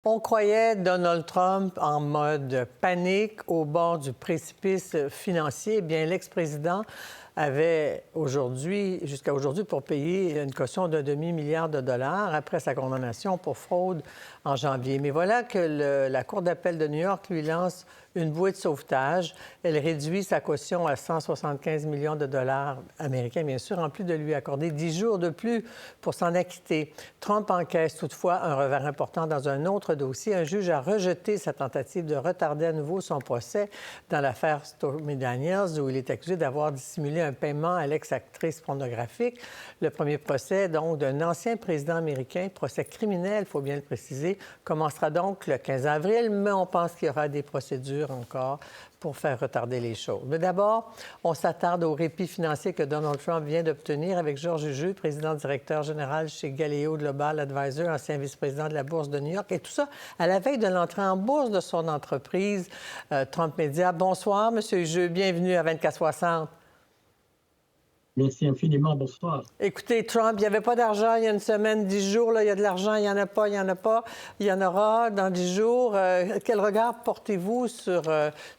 On croyait Donald Trump en mode panique au bord du précipice financier. Eh bien, l'ex-président avait jusqu'à aujourd'hui, pour payer une caution d'un demi-milliard de dollars après sa condamnation pour fraude en janvier. Mais voilà que la Cour d'appel de New York lui lance une bouée de sauvetage. Elle réduit sa caution à 175 millions de dollars américains, bien sûr, en plus de lui accorder 10 jours de plus pour s'en acquitter. Trump encaisse toutefois un revers important dans un autre dossier. Un juge a rejeté sa tentative de retarder à nouveau son procès dans l'affaire Stormy Daniels, où il est accusé d'avoir dissimulé un paiement à l'ex-actrice pornographique. Le premier procès, donc, d'un ancien président américain, procès criminel, il faut bien le préciser, commencera donc le 15 avril, mais on pense qu'il y aura des procédures encore pour faire retarder les choses. Mais d'abord, on s'attarde au répit financier que Donald Trump vient d'obtenir avec Georges Jeu, président-directeur général chez Galileo Global Advisors, ancien vice-président de la Bourse de New York. Et tout ça à la veille de l'entrée en bourse de son entreprise, Trump Media. Bonsoir, Monsieur Jeu. Bienvenue à 2460. Merci infiniment. Bonsoir. Écoutez, Trump, il n'y avait pas d'argent il y a une semaine, 10 jours. Là, il y a de l'argent, il n'y en a pas, il n'y en a pas. Il y en aura dans 10 jours. Quel regard portez-vous sur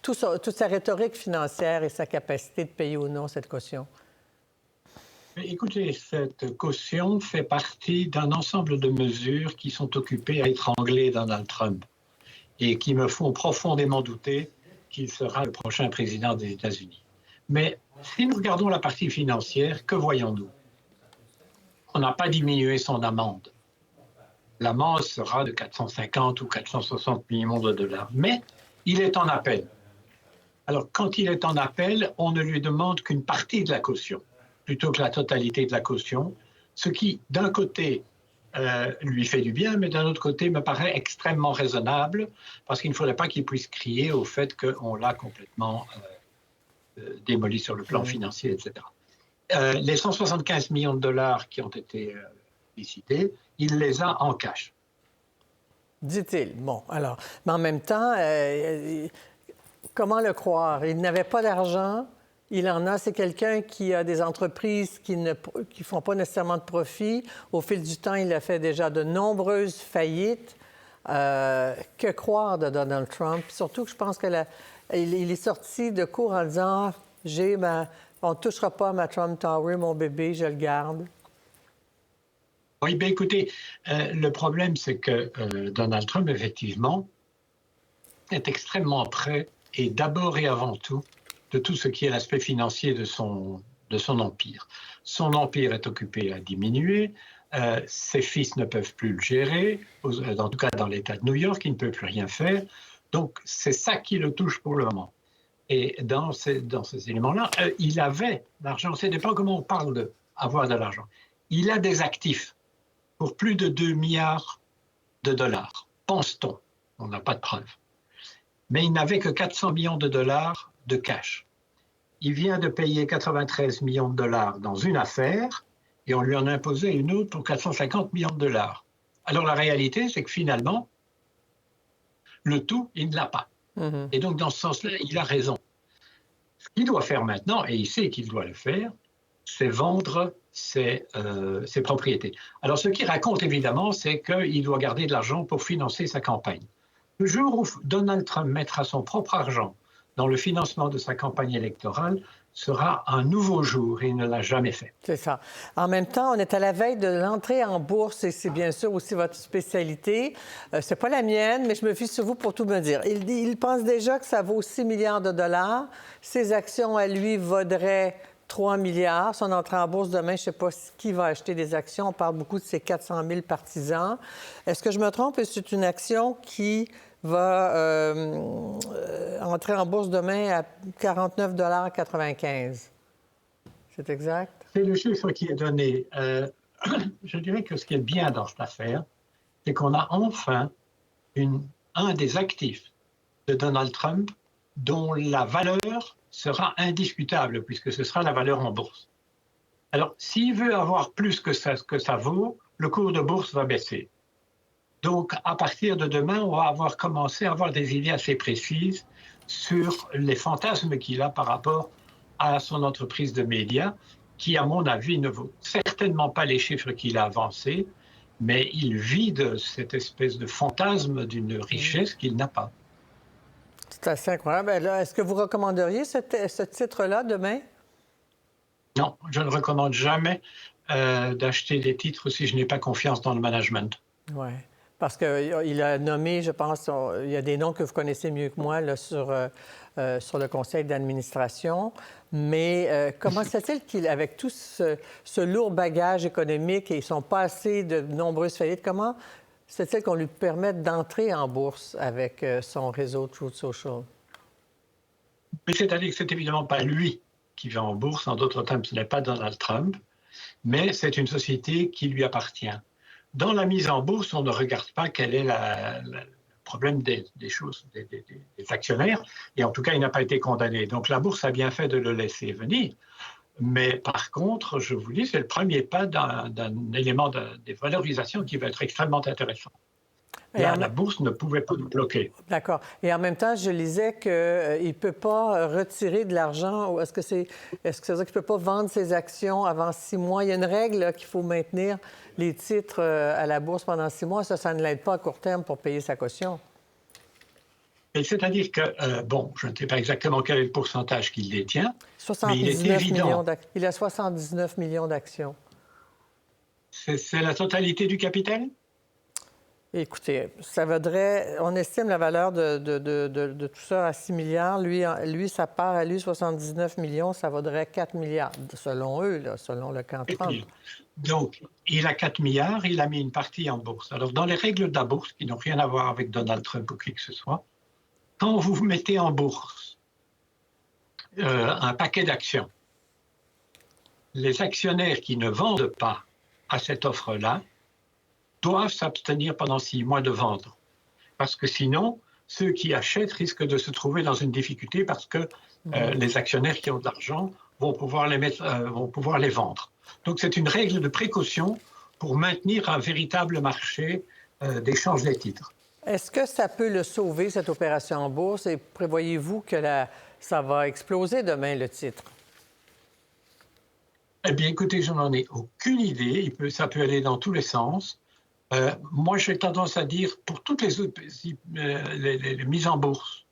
toute sa rhétorique financière et sa capacité de payer ou non cette caution? Écoutez, cette caution fait partie d'un ensemble de mesures qui sont occupées à étrangler Donald Trump et qui me font profondément douter qu'il sera le prochain président des États-Unis. Mais si nous regardons la partie financière, que voyons-nous? On n'a pas diminué son amende. L'amende sera de 450 ou 460 millions de dollars. Mais il est en appel. Alors, quand il est en appel, on ne lui demande qu'une partie de la caution, plutôt que la totalité de la caution, ce qui, d'un côté, lui fait du bien, mais d'un autre côté, me paraît extrêmement raisonnable, parce qu'il ne faudrait pas qu'il puisse crier au fait qu'on l'a complètement démoli sur le plan financier, etc. Les 175 millions de dollars qui ont été décidés, il les a en cash. Dit-il. Bon, alors, mais en même temps, comment le croire? Il n'avait pas d'argent, il en a. C'est quelqu'un qui a des entreprises qui ne font pas nécessairement de profit. Au fil du temps, il a fait déjà de nombreuses faillites. Que croire de Donald Trump? Surtout que je pense que il est sorti de court en disant on ne touchera pas à ma Trump Tower, mon bébé, je le garde. Oui, bien écoutez, le problème, c'est que Donald Trump, effectivement, est extrêmement près, et d'abord et avant tout, de tout ce qui est l'aspect financier de son empire. Son empire est occupé à diminuer, ses fils ne peuvent plus le gérer, en tout cas dans l'État de New York, il ne peut plus rien faire. Donc, c'est ça qui le touche pour le moment. Et dans ces éléments-là, il avait l'argent. Ça dépend comment on parle d'avoir de l'argent. Il a des actifs pour plus de 2 milliards de dollars, pense-t-on. On n'a pas de preuves. Mais il n'avait que 400 millions de dollars de cash. Il vient de payer 93 millions de dollars dans une affaire et on lui en a imposé une autre pour 450 millions de dollars. Alors la réalité, c'est que finalement, le tout, il ne l'a pas. Et donc, dans ce sens-là, il a raison. Ce qu'il doit faire maintenant, et il sait qu'il doit le faire, c'est vendre ses propriétés. Alors, ce qu'il raconte, évidemment, c'est qu'il doit garder de l'argent pour financer sa campagne. Le jour où Donald Trump mettra son propre argent dans le financement de sa campagne électorale, sera un nouveau jour et il ne l'a jamais fait. C'est ça. En même temps, on est à la veille de l'entrée en bourse et c'est bien sûr aussi votre spécialité. C'est pas la mienne, mais je me fie sur vous pour tout me dire. Il pense déjà que ça vaut 6 milliards de dollars. Ses actions à lui vaudraient 3 milliards. Son entrée en bourse demain, je ne sais pas qui va acheter des actions. On parle beaucoup de ses 400 000 partisans. Est-ce que je me trompe? C'est une action qui va entrer en bourse demain à 49,95 $. C'est exact? C'est le chiffre qui est donné. Je dirais que ce qui est bien dans cette affaire, c'est qu'on a enfin un des actifs de Donald Trump dont la valeur sera indiscutable, puisque ce sera la valeur en bourse. Alors, s'il veut avoir plus que ça vaut, le cours de bourse va baisser. Donc, à partir de demain, on va commencé à avoir des idées assez précises sur les fantasmes qu'il a par rapport à son entreprise de médias, qui, à mon avis, ne vaut certainement pas les chiffres qu'il a avancés mais il vit de cette espèce de fantasme d'une richesse qu'il n'a pas. C'est assez incroyable. Alors, est-ce que vous recommanderiez ce titre-là demain? Non, je ne recommande jamais d'acheter des titres si je n'ai pas confiance dans le management. Oui, parce qu'il a nommé, je pense, il y a des noms que vous connaissez mieux que moi là, sur le conseil d'administration. Mais comment se fait-il qu'avec tout ce lourd bagage économique et son passé de nombreuses faillites, comment se fait-il qu'on lui permette d'entrer en bourse avec son réseau Truth Social? Mais c'est-à-dire que c'est évidemment pas lui qui va en bourse. En d'autres termes, ce n'est pas Donald Trump, mais c'est une société qui lui appartient. Dans la mise en bourse, on ne regarde pas quel est le problème des actionnaires, et en tout cas, il n'a pas été condamné. Donc la bourse a bien fait de le laisser venir. Mais par contre, je vous dis, c'est le premier pas d'un élément de valorisation qui va être extrêmement intéressant. La bourse ne pouvait pas nous bloquer. D'accord. Et en même temps, je lisais qu'il ne peut pas retirer de l'argent. Est-ce que ça veut dire qu'il ne peut pas vendre ses actions avant 6 mois? Il y a une règle qu'il faut maintenir les titres à la bourse pendant 6 mois. Ça ne l'aide pas à court terme pour payer sa caution. C'est-à-dire que, bon, je ne sais pas exactement quel est le pourcentage qu'il détient, mais il est 79 évident. il a 79 millions d'actions. C'est la totalité du capital? Écoutez, ça vaudrait, on estime la valeur de tout ça à 6 milliards. Lui, sa part à lui, 79 millions, ça vaudrait 4 milliards, selon eux, là, selon le camp Trump. Donc, il a 4 milliards, il a mis une partie en bourse. Alors, dans les règles de la bourse, qui n'ont rien à voir avec Donald Trump ou qui que ce soit, quand vous mettez en bourse un paquet d'actions, les actionnaires qui ne vendent pas à cette offre-là doivent s'abstenir pendant 6 mois de vendre. Parce que sinon, ceux qui achètent risquent de se trouver dans une difficulté parce que les actionnaires qui ont de l'argent vont pouvoir les vendre. Donc c'est une règle de précaution pour maintenir un véritable marché d'échange des titres. Est-ce que ça peut le sauver, cette opération en bourse? Et prévoyez-vous que ça va exploser demain, le titre? Eh bien, écoutez, je n'en ai aucune idée. Ça peut aller dans tous les sens. Moi, j'ai tendance à dire, pour toutes les mises en bourse,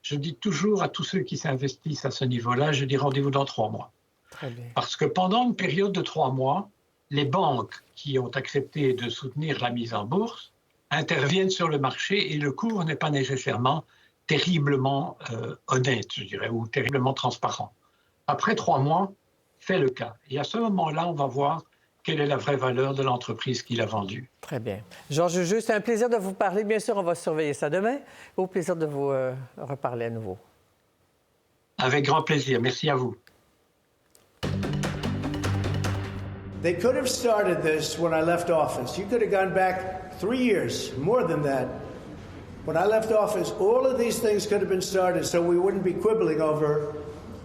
je dis toujours à tous ceux qui s'investissent à ce niveau-là, je dis rendez-vous dans 3 mois. Très bien. Parce que pendant une période de 3 mois, les banques qui ont accepté de soutenir la mise en bourse interviennent sur le marché et le cours n'est pas nécessairement terriblement honnête, je dirais, ou terriblement transparent. Après 3 mois, fait le cas. Et à ce moment-là, on va voir quelle est la vraie valeur de l'entreprise qu'il a vendue. Très bien. Georges Juju, c'est un plaisir de vous parler. Bien sûr, on va surveiller ça demain. Au plaisir de vous reparler à nouveau. Avec grand plaisir. Merci à vous. They could have started this when I left office. You could have gone back 3 years, more than that. When I left office, all of these things could have been started so we wouldn't be quibbling over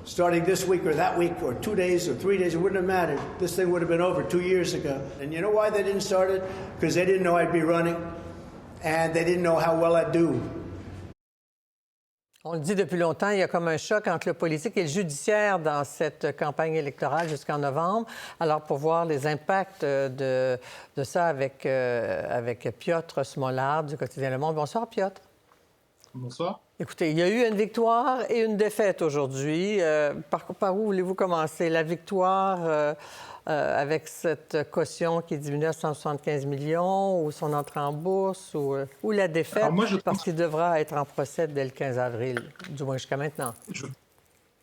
starting this week or that week or 2 days or 3 days. It wouldn't have mattered. This thing would have been over 2 years ago. And you know why they didn't start it? Because they didn't know I'd be running and they didn't know how well I'd do. On le dit depuis longtemps, il y a comme un choc entre le politique et le judiciaire dans cette campagne électorale jusqu'en novembre. Alors, pour voir les impacts de ça avec Piotr Smolard du quotidien Le Monde. Bonsoir, Piotr. Bonsoir. Écoutez, il y a eu une victoire et une défaite aujourd'hui. Par où voulez-vous commencer? La victoire avec cette caution qui diminue à 175 millions ou son entrée en bourse ou la défaite parce qu'il devra être en procès dès le 15 avril, du moins jusqu'à maintenant?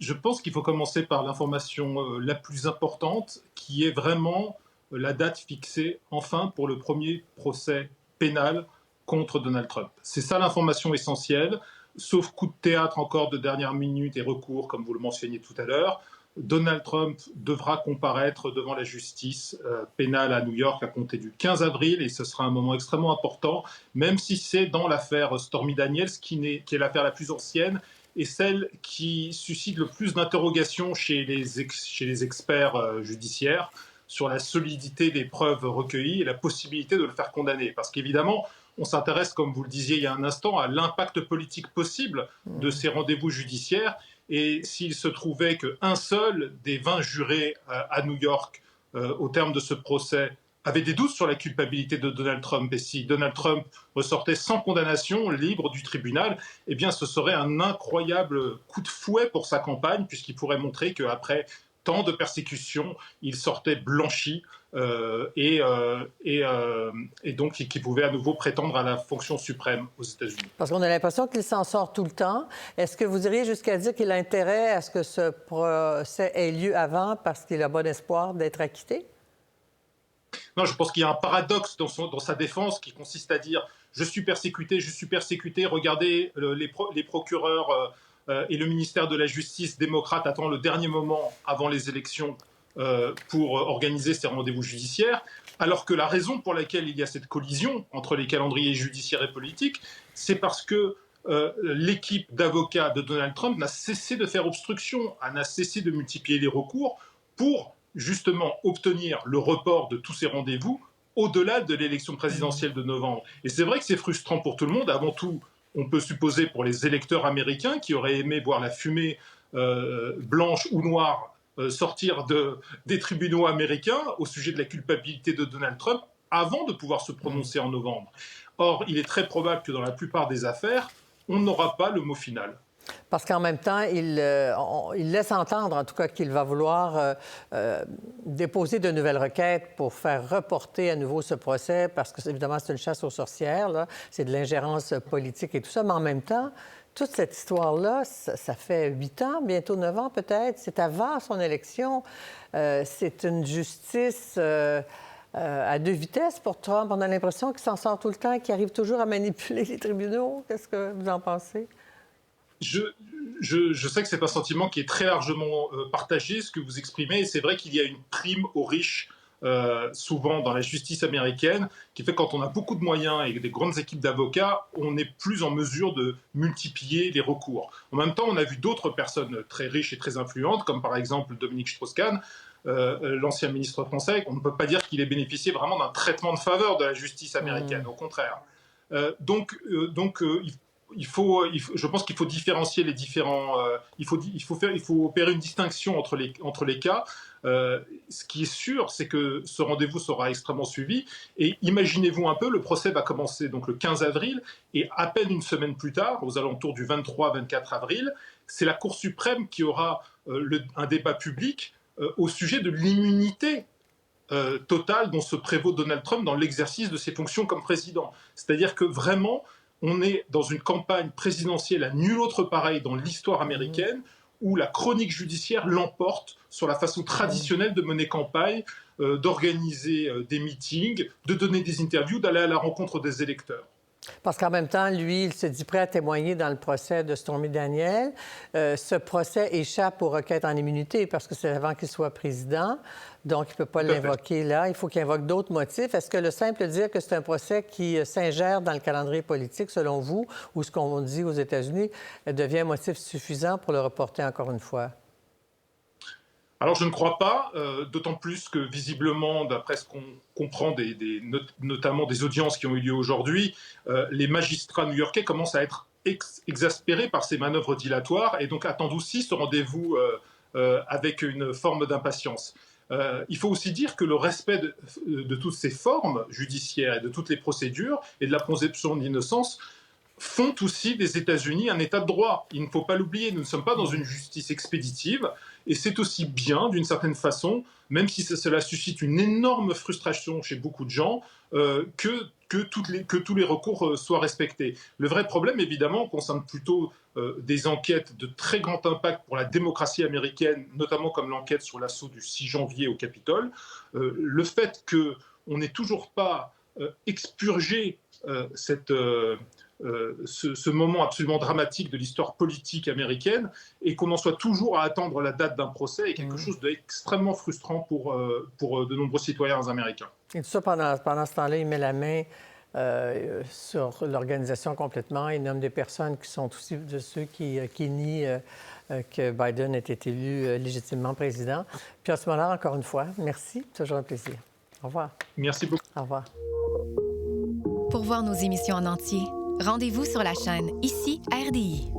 Je pense qu'il faut commencer par l'information la plus importante qui est vraiment la date fixée enfin pour le premier procès pénal contre Donald Trump. C'est ça l'information essentielle. Sauf coup de théâtre encore de dernière minute et recours, comme vous le mentionniez tout à l'heure, Donald Trump devra comparaître devant la justice pénale à New York à compter du 15 avril et ce sera un moment extrêmement important, même si c'est dans l'affaire Stormy Daniels, qui est l'affaire la plus ancienne et celle qui suscite le plus d'interrogations chez les experts judiciaires sur la solidité des preuves recueillies et la possibilité de le faire condamner. Parce qu'évidemment, on s'intéresse, comme vous le disiez il y a un instant, à l'impact politique possible de ces rendez-vous judiciaires. Et s'il se trouvait qu'un seul des 20 jurés à New York, au terme de ce procès, avait des doutes sur la culpabilité de Donald Trump. Et si Donald Trump ressortait sans condamnation, libre du tribunal, eh bien, ce serait un incroyable coup de fouet pour sa campagne, puisqu'il pourrait montrer qu'après tant de persécutions, il sortait blanchi et donc qu'il pouvait à nouveau prétendre à la fonction suprême aux États-Unis. Parce qu'on a l'impression qu'il s'en sort tout le temps. Est-ce que vous iriez jusqu'à dire qu'il a intérêt à ce que ce procès ait lieu avant parce qu'il a bon espoir d'être acquitté? Non, je pense qu'il y a un paradoxe dans sa défense qui consiste à dire « je suis persécuté, regardez les procureurs et le ministère de la Justice démocrate attend le dernier moment avant les élections pour organiser ces rendez-vous judiciaires », alors que la raison pour laquelle il y a cette collision entre les calendriers judiciaires et politiques, c'est parce que l'équipe d'avocats de Donald Trump n'a cessé de faire obstruction, n'a cessé de multiplier les recours pour justement obtenir le report de tous ces rendez-vous au-delà de l'élection présidentielle de novembre. Et c'est vrai que c'est frustrant pour tout le monde. Avant tout, on peut supposer pour les électeurs américains qui auraient aimé voir la fumée blanche ou noire sortir des tribunaux américains au sujet de la culpabilité de Donald Trump avant de pouvoir se prononcer en novembre. Or, il est très probable que dans la plupart des affaires, on n'aura pas le mot final. Parce qu'en même temps, il laisse entendre, en tout cas, qu'il va vouloir déposer de nouvelles requêtes pour faire reporter à nouveau ce procès, parce que, évidemment, c'est une chasse aux sorcières, là. C'est de l'ingérence politique et tout ça. Mais en même temps, toute cette histoire-là, ça fait 8 ans, bientôt 9 ans peut-être. C'est avant son élection. C'est une justice à 2 vitesses pour Trump. On a l'impression qu'il s'en sort tout le temps, qu'il arrive toujours à manipuler les tribunaux. Qu'est-ce que vous en pensez? Je sais que c'est un sentiment qui est très largement partagé, ce que vous exprimez, et c'est vrai qu'il y a une prime aux riches, souvent dans la justice américaine, qui fait que quand on a beaucoup de moyens et des grandes équipes d'avocats, on n'est plus en mesure de multiplier les recours. En même temps, on a vu d'autres personnes très riches et très influentes, comme par exemple Dominique Strauss-Kahn, l'ancien ministre français. On ne peut pas dire qu'il ait bénéficié vraiment d'un traitement de faveur de la justice américaine, au contraire. Je pense qu'il faut différencier les différents. Il faut opérer une distinction entre les cas. Ce qui est sûr, c'est que ce rendez-vous sera extrêmement suivi. Et imaginez-vous un peu, le procès va commencer donc le 15 avril, et à peine une semaine plus tard, aux alentours du 23-24 avril, c'est la Cour suprême qui aura un débat public au sujet de l'immunité totale dont se prévaut Donald Trump dans l'exercice de ses fonctions comme président. C'est-à-dire que vraiment, on est dans une campagne présidentielle à nul autre pareil dans l'histoire américaine, où la chronique judiciaire l'emporte sur la façon traditionnelle de mener campagne, d'organiser des meetings, de donner des interviews, d'aller à la rencontre des électeurs. Parce qu'en même temps, lui, il se dit prêt à témoigner dans le procès de Stormy Daniels. Ce procès échappe aux requêtes en immunité parce que c'est avant qu'il soit président. Donc, il ne peut pas l'invoquer là. Il faut qu'il invoque d'autres motifs. Est-ce que le simple dire que c'est un procès qui s'ingère dans le calendrier politique, selon vous, ou ce qu'on dit aux États-Unis, devient un motif suffisant pour le reporter encore une fois? Alors, je ne crois pas, d'autant plus que, visiblement, d'après ce qu'on comprend, notamment des audiences qui ont eu lieu aujourd'hui, les magistrats new-yorkais commencent à être exaspérés par ces manœuvres dilatoires et donc attendent aussi ce rendez-vous avec une forme d'impatience. Il faut aussi dire que le respect de toutes ces formes judiciaires et de toutes les procédures et de la présomption d'innocence font aussi des États-Unis un État de droit. Il ne faut pas l'oublier, nous ne sommes pas dans une justice expéditive, et c'est aussi bien, d'une certaine façon, même si cela suscite une énorme frustration chez beaucoup de gens, que tous les recours soient respectés. Le vrai problème, évidemment, concerne plutôt des enquêtes de très grand impact pour la démocratie américaine, notamment comme l'enquête sur l'assaut du 6 janvier au Capitole. Le fait qu'on n'ait toujours pas expurgé ce moment absolument dramatique de l'histoire politique américaine et qu'on en soit toujours à attendre la date d'un procès est quelque chose d'extrêmement frustrant pour de nombreux citoyens américains. Et tout ça, pendant ce temps-là, il met la main sur l'organisation complètement. Il nomme des personnes qui sont aussi de ceux qui nient que Biden ait été élu légitimement président. Pierre Smollett, encore une fois, merci. Toujours un plaisir. Au revoir. Merci beaucoup. Au revoir. Pour voir nos émissions en entier, rendez-vous sur la chaîne ICI RDI.